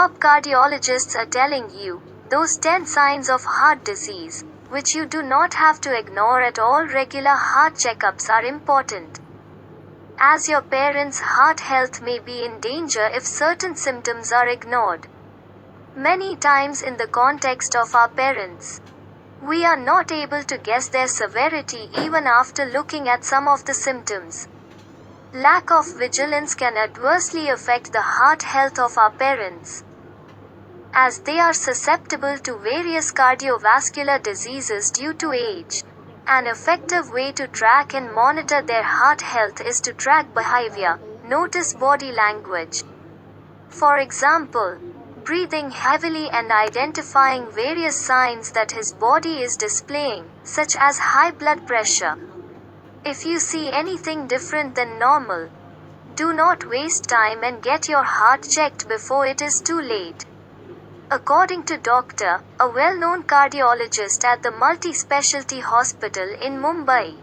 Top cardiologists are telling you those 10 signs of heart disease, which you do not have to ignore at all. Regular heart checkups are important, as your parents' heart health may be in danger if certain symptoms are ignored. Many times in the context of our parents, we are not able to guess their severity even after looking at some of the symptoms. Lack of vigilance can adversely affect the heart health of our parents, as they are susceptible to various cardiovascular diseases due to age. An effective way to track and monitor their heart health is to track behavior, notice body language. For example, breathing heavily and identifying various signs that his body is displaying, such as high blood pressure. If you see anything different than normal, do not waste time and get your heart checked before it is too late. According to Dr., a well-known cardiologist at the multi-specialty hospital in Mumbai,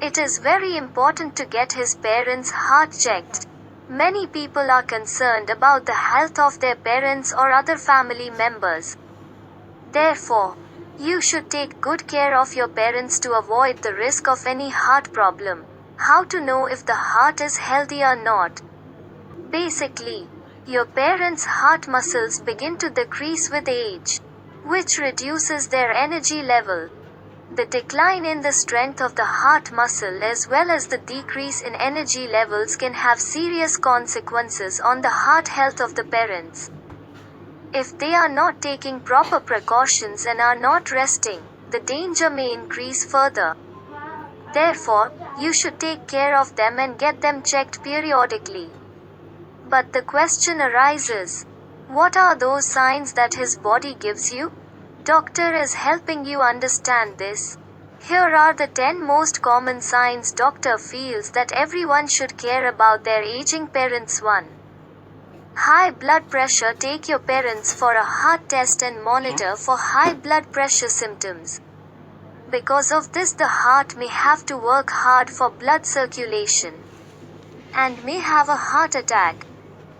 it is very important to get his parents' heart checked. Many people are concerned about the health of their parents or other family members. Therefore, you should take good care of your parents to avoid the risk of any heart problem. How to know if the heart is healthy or not? Basically, your parents' heart muscles begin to decrease with age, which reduces their energy level. The decline in the strength of the heart muscle as well as the decrease in energy levels can have serious consequences on the heart health of the parents. If they are not taking proper precautions and are not resting, the danger may increase further. Therefore, you should take care of them and get them checked periodically. But the question arises, what are those signs that his body gives you? Doctor is helping you understand this. Here are the 10 most common signs doctor feels that everyone should care about their aging parents. 1. High blood pressure. Take your parents for a heart test and monitor for high blood pressure symptoms. Because of this, the heart may have to work hard for blood circulation and may have a heart attack.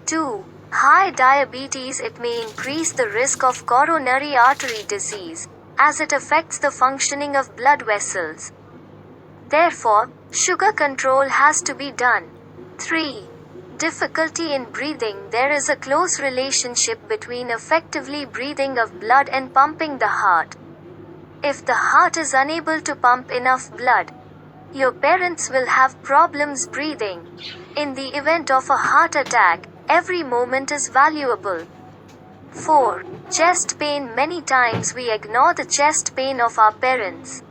2. High diabetes. It may increase the risk of coronary artery disease, as it affects the functioning of blood vessels. Therefore, sugar control has to be done. 3. Difficulty in breathing. There is a close relationship between effectively breathing of blood and pumping the heart. If the heart is unable to pump enough blood, your parents will have problems breathing. In the event of a heart attack, every moment is valuable. 4. Chest pain. Many times we ignore the chest pain of our parents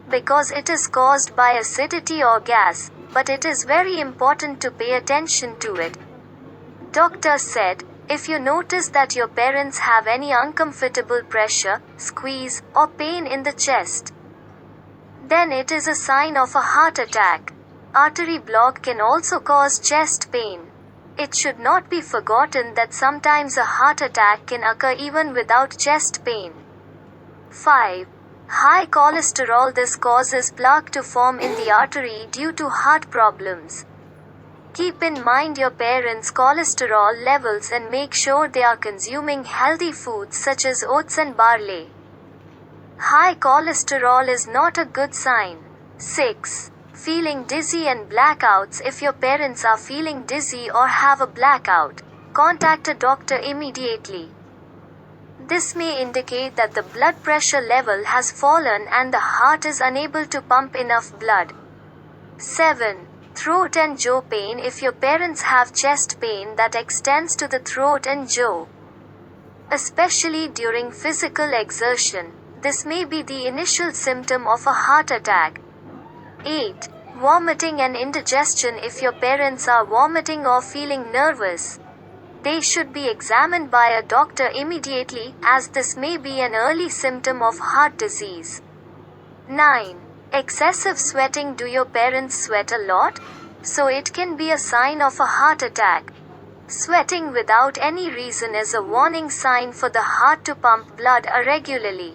because it is caused by acidity or gas, but it is very important to pay attention to it. Doctor said, if you notice that your parents have any uncomfortable pressure, squeeze, or pain in the chest, then it is a sign of a heart attack. Artery block can also cause chest pain. It should not be forgotten that sometimes a heart attack can occur even without chest pain. 5. High cholesterol. This causes plaque to form in the artery due to heart problems. Keep in mind your parents' cholesterol levels and make sure they are consuming healthy foods such as oats and barley. High cholesterol is not a good sign. 6. Feeling dizzy and blackouts. If your parents are feeling dizzy or have a blackout, contact a doctor immediately. This may indicate that the blood pressure level has fallen and the heart is unable to pump enough blood. 7. Throat and jaw pain. If your parents have chest pain that extends to the throat and jaw, especially during physical exertion, this may be the initial symptom of a heart attack. 8. Vomiting and indigestion. If your parents are vomiting or feeling nervous, they should be examined by a doctor immediately, as this may be an early symptom of heart disease. 9. Excessive sweating. Do your parents sweat a lot? So it can be a sign of a heart attack. Sweating without any reason is a warning sign for the heart to pump blood irregularly.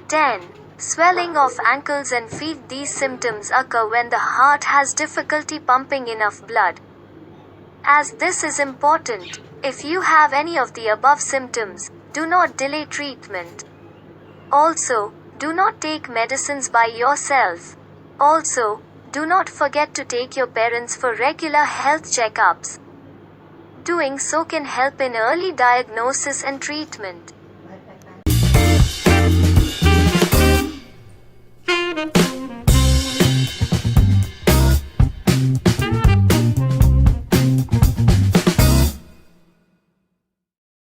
10. Swelling of ankles and feet. These symptoms occur when the heart has difficulty pumping enough blood, As this is important, if you have any of the above symptoms, do not delay treatment. Also, do not take medicines by yourself. Also, do not forget to take your parents for regular health checkups. Doing so can help in early diagnosis and treatment.